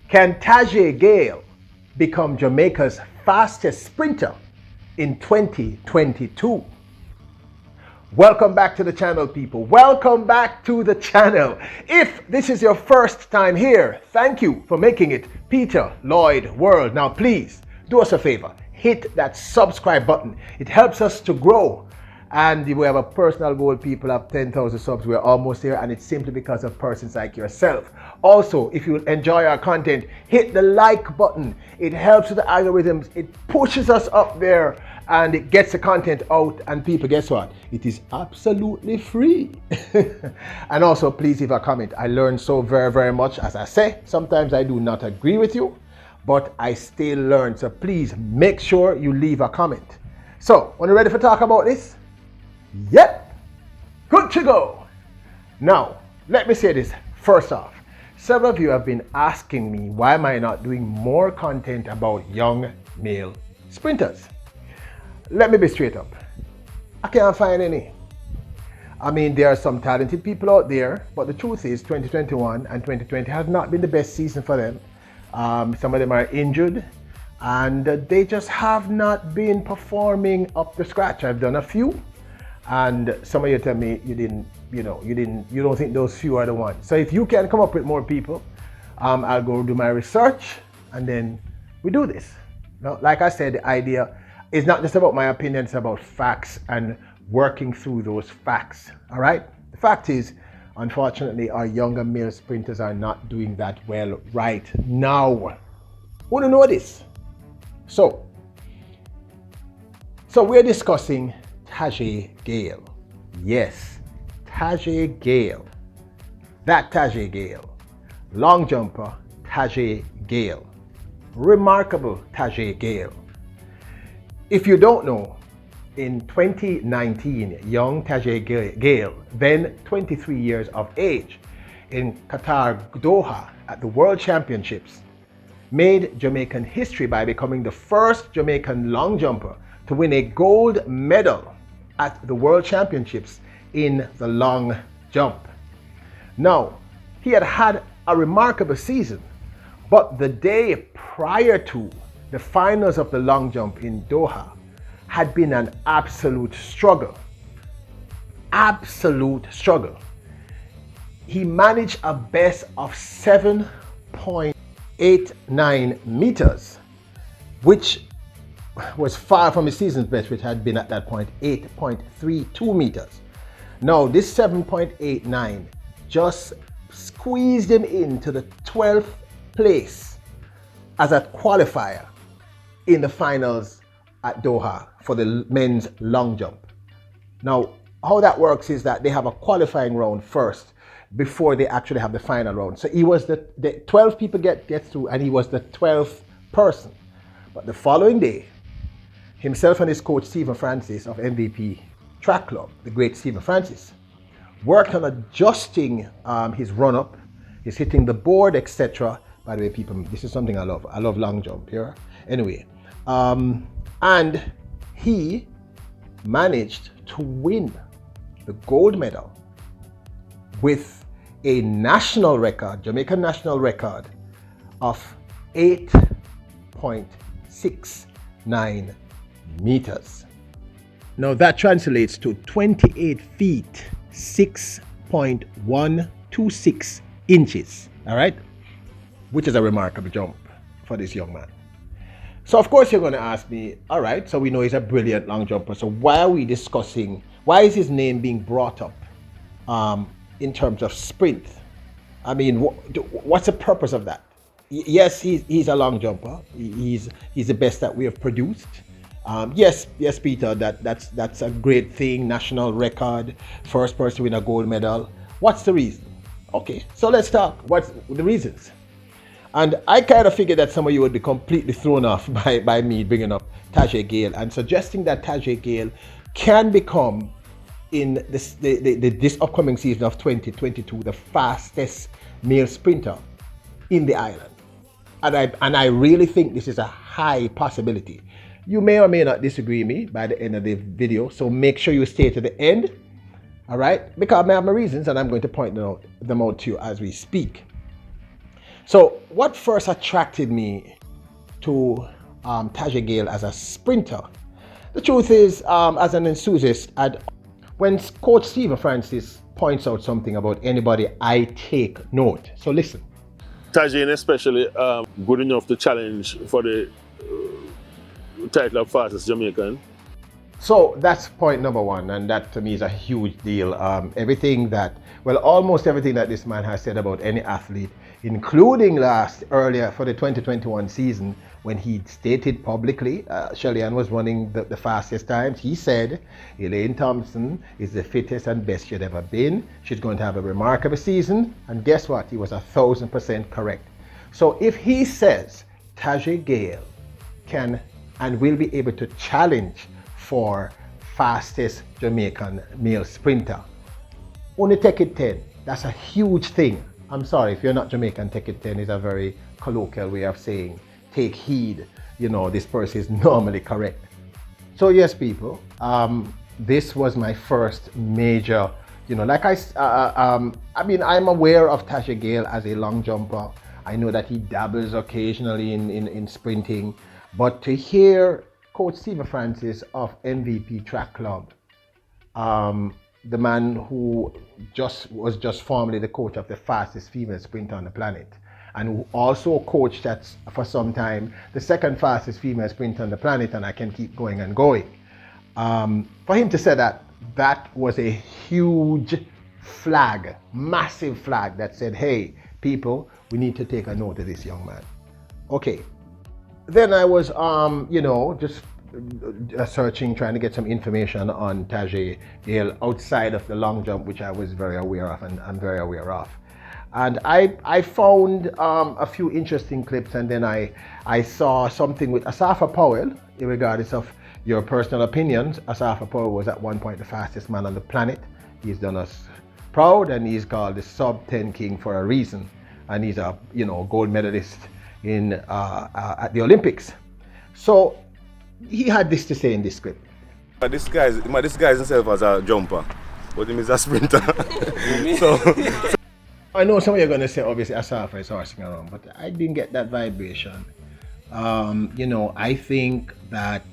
Can Tajay Gayle become Jamaica's fastest sprinter in 2022? Welcome back to the channel, people. Welcome back to the channel. If this is your first time here, thank you for making it Peter Lloyd World. Now, please do us a favor. Hit that subscribe button. It helps us to grow. And we have a personal goal, people, of 10,000 subs. We're almost there, and it's simply because of persons like yourself. Also, if you enjoy our content, hit the like button. It helps with the algorithms. It pushes us up there, and it gets the content out. And people, guess what? It is absolutely free. And also, please leave a comment. I learn so very, very much. As I say, sometimes I do not agree with you, but I still learn. So please make sure you leave a comment. So, when you're ready for talk about this? Yep, good to go. Now, let me say this first off. Several of you have been asking me, why am I not doing more content about young male sprinters? Let me be straight up. I can't find any. I mean, there are some talented people out there, but the truth is 2021 and 2020 has not been the best season for them. Some of them are injured, and they just have not been performing up to scratch. I've done a few. And some of you tell me you don't think those few are the ones. So if you can come up with more people, I'll go do my research, and then we do this. Now, like I said, the idea is not just about my opinion, it's about facts and working through those facts, all right? The fact is, unfortunately, our younger male sprinters are not doing that well right now. Who don't know this? So we're discussing Tajay Gayle. Yes, Tajay Gayle. That Tajay Gayle. Long jumper Tajay Gayle. Remarkable Tajay Gayle. If you don't know, in 2019, young Tajay Gayle, then 23 years of age, in Qatar, Doha, at the World Championships, made Jamaican history by becoming the first Jamaican long jumper to win a gold medal at the World Championships in the long jump. Now, he had had a remarkable season, but the day prior to the finals of the long jump in Doha had been an absolute struggle. Absolute struggle. He managed a best of 7.89 meters, which was far from his season's best, which had been at that point 8.32 meters. Now, this 7.89 just squeezed him into the 12th place as a qualifier in the finals at Doha for the men's long jump. Now, how that works is that they have a qualifying round first before they actually have the final round. So he was the 12 people get through, and he was the 12th person. But the following day, himself and his coach Stephen Francis of MVP Track Club, the great Stephen Francis, worked on adjusting his run-up, his hitting the board, etc. By the way, people, this is something I love. I love long jump here. Anyway, and he managed to win the gold medal with a national record, Jamaican national record, of 8.69 meters. Now that translates to 28 feet, 6.126 inches, all right? Which is a remarkable jump for this young man. So of course you're going to ask me, all right, so we know he's a brilliant long jumper, so why are we discussing, why is his name being brought up in terms of sprint? I mean, what's the purpose of that? Yes, he's a long jumper. He's the best that we have produced. Yes, Peter, that's a great thing. National record, first person to win a gold medal. What's the reason? Okay, so let's talk. What's the reasons? And I kind of figured that some of you would be completely thrown off by me bringing up Tajay Gayle and suggesting that Tajay Gayle can become, in this upcoming season of 2022, the fastest male sprinter in the island. And I really think this is a high possibility. You may or may not disagree with me by the end of the video, so make sure you stay to the end, all right? Because I have my reasons, and I'm going to point them out to you as we speak. So what first attracted me to Tajay Gayle as a sprinter? The truth is, as an enthusiast, when Coach Stephen Francis points out something about anybody, I take note. So listen. Tajay especially good enough to challenge for the title of fastest Jamaican. So that's point number one, and that to me is a huge deal. Almost everything that this man has said about any athlete, including earlier for the 2021 season, when he stated publicly, Shellyan was running the fastest times. He said Elaine Thompson is the fittest and best she'd ever been. She's going to have a remarkable season, and guess what? He was 1,000% correct. So if he says Tajay Gayle can and will be able to challenge for fastest Jamaican male sprinter, only take it 10. That's a huge thing. I'm sorry, if you're not Jamaican, take it 10 is a very colloquial way of saying take heed. This person is normally correct. So yes, people, this was my first major, I'm aware of Tajay Gayle as a long jumper. I know that he dabbles occasionally in sprinting, but to hear Coach Stephen Francis of MVP Track Club, the man who was just formerly the coach of the fastest female sprinter on the planet, and who also coached that for some time the second fastest female sprinter on the planet, and I can keep going and going. For him to say that was a huge flag, massive flag that said, hey, people, we need to take a note of this young man. Okay. Then I was, just searching, trying to get some information on Tajay Gayle outside of the long jump, which I was very aware of and I'm very aware of. And I found a few interesting clips, and then I saw something with Asafa Powell, regardless of your personal opinions. Asafa Powell was at one point the fastest man on the planet. He's done us proud, and he's called the sub-10 king for a reason. And he's a gold medalist at the Olympics. So he had this to say in this script. This guy himself as a jumper, but him is a sprinter. so I know some of you are going to say obviously Asafa is horsing around, but I didn't get that vibration. I think that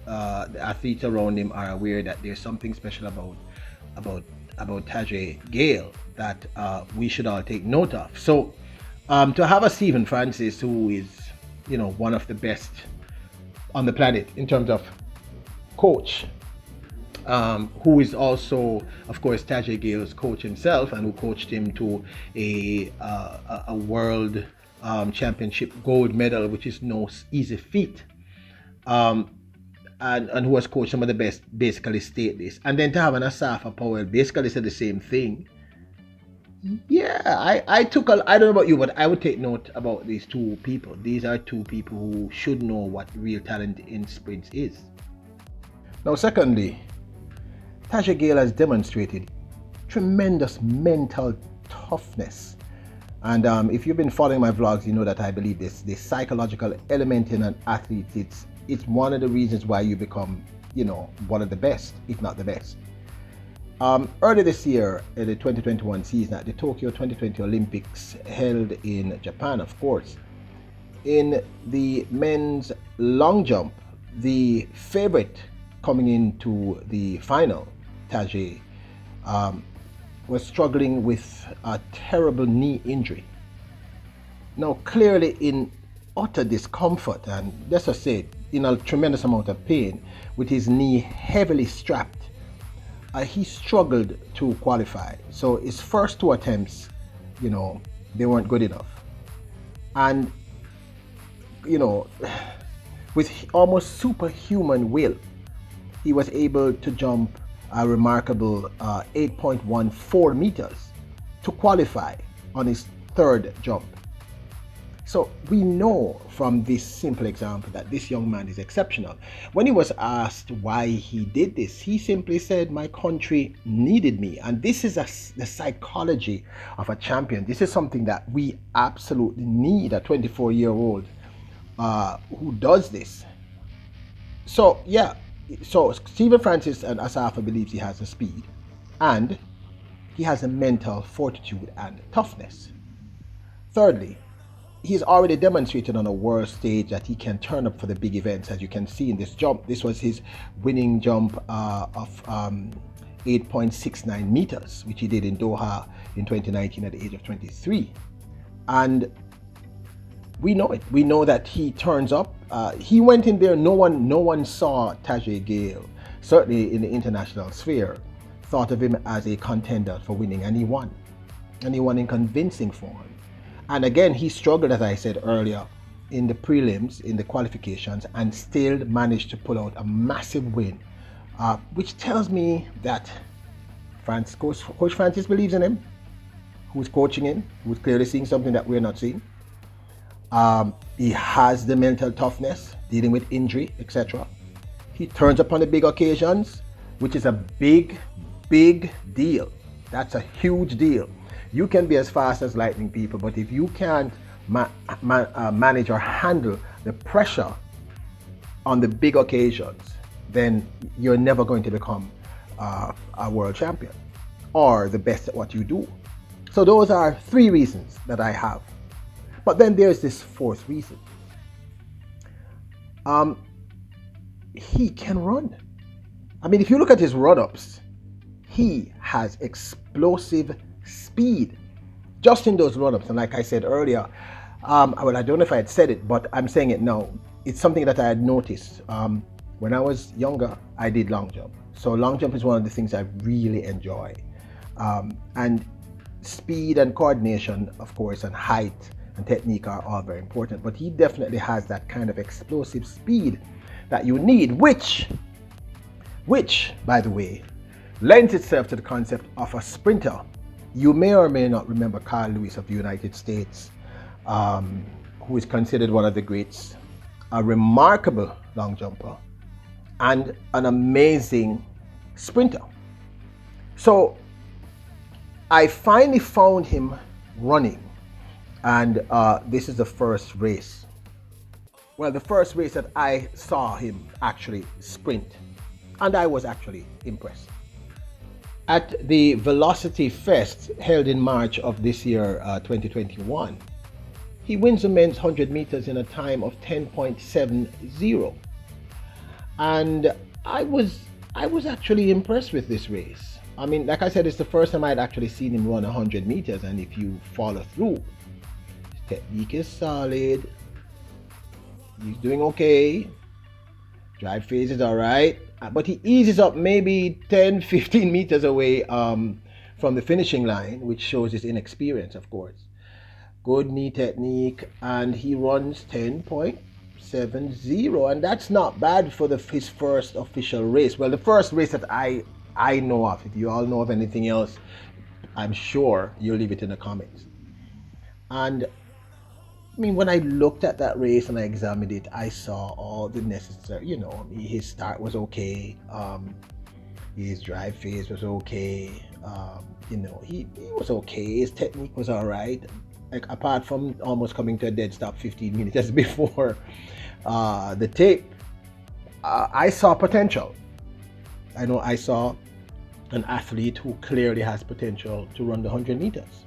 the athletes around him are aware that there's something special about Tajay Gayle that we should all take note of. So to have a Stephen Francis, who is, one of the best on the planet in terms of coach, who is also, of course, Tajay Gayle's coach himself, and who coached him to a world championship gold medal, which is no easy feat, and who has coached some of the best, basically state this. And then to have an Asafa Powell basically said the same thing. Yeah, I don't know about you, but I would take note about these two people. These are two people who should know what real talent in sprints is. Now, secondly, Tajay Gayle has demonstrated tremendous mental toughness. And if you've been following my vlogs, you know that I believe this psychological element in an athlete, it's one of the reasons why you become, one of the best, if not the best. Earlier this year, in the 2021 season at the Tokyo 2020 Olympics held in Japan, of course, in the men's long jump, the favorite coming into the final, Tajay, was struggling with a terrible knee injury. Now, clearly in utter discomfort, and let's just say in a tremendous amount of pain, with his knee heavily strapped, he struggled to qualify. So his first two attempts, they weren't good enough. And, with almost superhuman will, he was able to jump a remarkable 8.14 meters to qualify on his third jump. So we know from this simple example that this young man is exceptional. When he was asked why he did this, he simply said, my country needed me. And this is the psychology of a champion. This is something that we absolutely need, a 24-year-old who does this. So yeah, so Stephen Francis and Asafa believes he has the speed, and he has a mental fortitude and toughness. Thirdly, he's already demonstrated on a world stage that he can turn up for the big events, as you can see in this jump. This was his winning jump of 8.69 meters, which he did in Doha in 2019 at the age of 23. And we know it. We know that he turns up. He went in there. No one saw Tajay Gayle, certainly in the international sphere, thought of him as a contender for winning, and he won. And he won in convincing form. And again, he struggled, as I said earlier, in the prelims, in the qualifications, and still managed to pull out a massive win, which tells me that Coach Francis believes in him, who's coaching him, who's clearly seeing something that we're not seeing. He has the mental toughness, dealing with injury, etc. He turns up on the big occasions, which is a big deal. That's a huge deal. You can be as fast as lightning, people, but if you can't manage or handle the pressure on the big occasions, then you're never going to become a world champion or the best at what you do. So those are 3 reasons that I have. But then there's this 4th reason. He can run. I mean, if you look at his run-ups, he has explosive speed just in those run-ups. And like I said earlier, well, I don't know if I had said it, but I'm saying it now. It's something that I had noticed. When I was younger, I did long jump. So long jump is one of the things I really enjoy. And speed and coordination, of course, and height and technique are all very important. But he definitely has that kind of explosive speed that you need, which, by the way, lends itself to the concept of a sprinter. You may or may not remember Carl Lewis of the United States, who is considered one of the greats, a remarkable long jumper, and an amazing sprinter. So I finally found him running, and this is the first race. Well, the first race that I saw him actually sprint, and I was actually impressed. At the Velocity Fest held in March of this year, 2021, he wins the men's 100 meters in a time of 10.70. And I was actually impressed with this race. I mean, like I said, it's the first time I'd actually seen him run 100 meters, and if you follow through, his technique is solid. He's doing okay. Drive phase is all right, but he eases up maybe 10-15 meters away from the finishing line, which shows his inexperience, of course. Good knee technique, and he runs 10.70, and that's not bad for his first official race. Well, the first race that I know of. If you all know of anything else, I'm sure you'll leave it in the comments. And I mean, when I looked at that race and I examined it, I saw all the necessary, his start was okay. His drive phase was okay. He was okay. His technique was all right. Like, apart from almost coming to a dead stop 15 minutes before the tape, I saw potential. I know I saw an athlete who clearly has potential to run the 100 meters.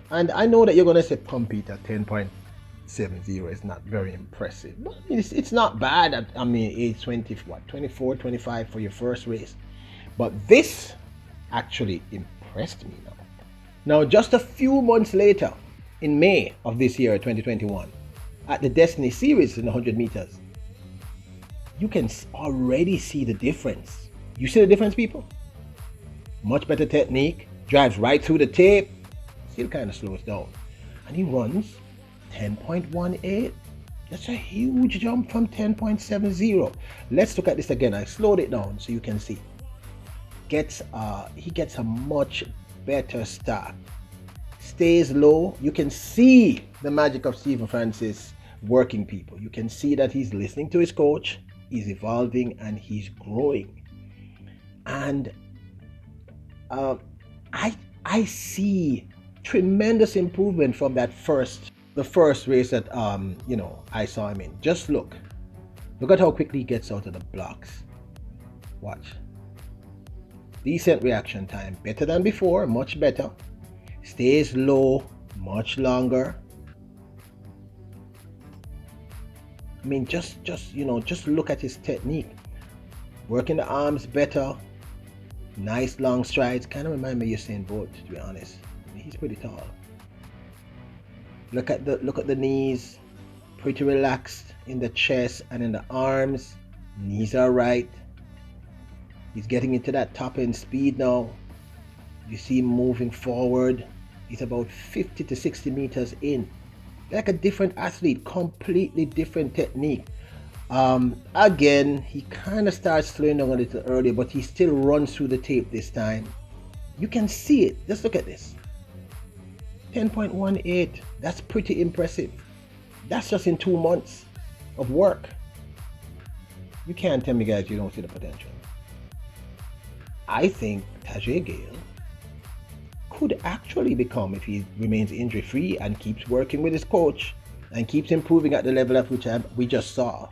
And I know that you're going to say Pumpy at 10.70 is not very impressive. But it's not bad at, age 24, 25 for your first race. But this actually impressed me now. Now, just a few months later, in May of this year, 2021, at the Destiny Series in the 100 meters, you can already see the difference. You see the difference, people? Much better technique, drives right through the tape, still kind of slows down. And he runs 10.18. That's a huge jump from 10.70. Let's look at this again. I slowed it down so you can see. He gets a much better start. Stays low. You can see the magic of Stephen Francis working, people. You can see that he's listening to his coach. He's evolving and he's growing. And I see tremendous improvement from the first race that I saw him in. Just look at how quickly he gets out of the blocks. Watch. Decent reaction time, better than before, much better. Stays low much longer. I mean, just look at his technique. Working the arms better. Nice long strides. Kind of remind me of Usain Bolt, to be honest. I mean, he's pretty tall. Look at the knees. Pretty relaxed in the chest and in the arms. Knees are right. He's getting into that top end speed now. You see him moving forward. He's about 50 to 60 meters in. Like a different athlete, completely different technique. Again, he kind of starts slowing down a little earlier, but he still runs through the tape this time. You can see it. Just look at this. 10.18. That's pretty impressive. That's just in 2 months of work. You can't tell me, guys, you don't see the potential. I think Tajay Gayle could actually become, if he remains injury free and keeps working with his coach and keeps improving at the level at which we just saw,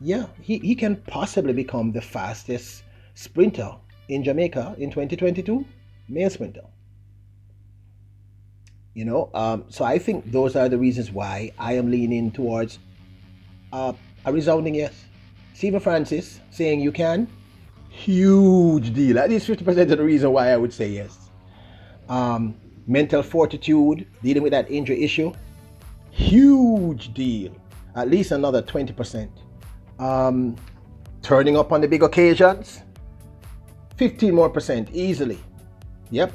yeah, he can possibly become the fastest sprinter in Jamaica in 2022, male sprinter. So I think those are the reasons why I am leaning towards a resounding yes. Stephen Francis saying you can, huge deal. At least 50% of the reason why I would say yes. Mental fortitude, dealing with that injury issue, huge deal. At least another 20%. Turning up on the big occasions, 15% more easily. Yep.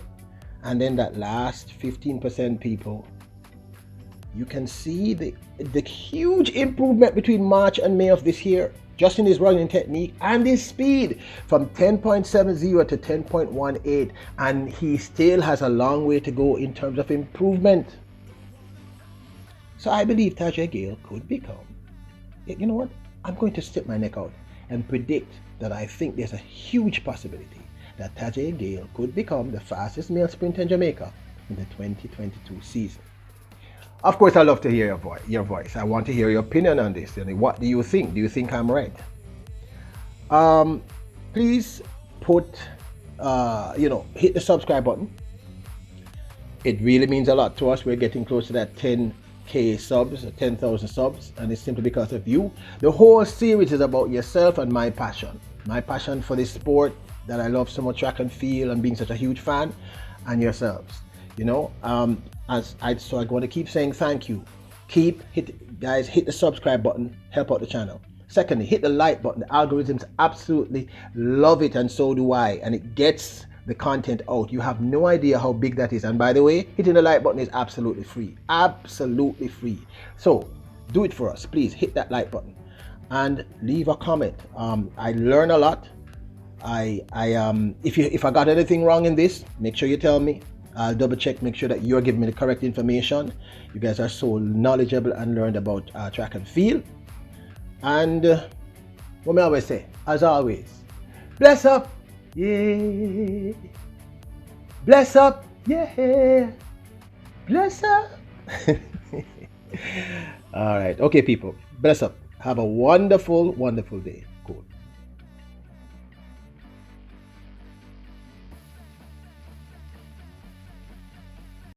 And then that last 15%, people, you can see the huge improvement between March and May of this year, just in his running technique and his speed, from 10.70 to 10.18, and he still has a long way to go in terms of improvement. So I believe Tajay Gayle could become, you know what, I'm going to stick my neck out and predict that I think there's a huge possibility that Tajay Gayle could become the fastest male sprinter in Jamaica in the 2022 season. Of course, I love to hear your voice. I want to hear your opinion on this. What do you think? Do you think I'm right? Please put, hit the subscribe button. It really means a lot to us. We're getting close to that 10K subs, 10,000 subs, and it's simply because of you. The whole series is about yourself and my passion for this sport that I love so much, track and field, and being such a huge fan, and yourselves. So I'm going to keep saying thank you. Hit the subscribe button, help out the channel. Secondly, hit the like button. The algorithms absolutely love it, and so do I, and it gets the content out. You have no idea how big that is. And by the way, hitting the like button is absolutely free. Absolutely free. So do it for us. Please hit that like button and leave a comment. I learn a lot. If I got anything wrong in this, make sure you tell me. I'll double check, make sure that you're giving me the correct information. You guys are so knowledgeable and learned about track and field. And what I always say, as always, bless up, yeah. Bless up, yeah. Bless up. All right, okay, people, bless up. Have a wonderful, wonderful day.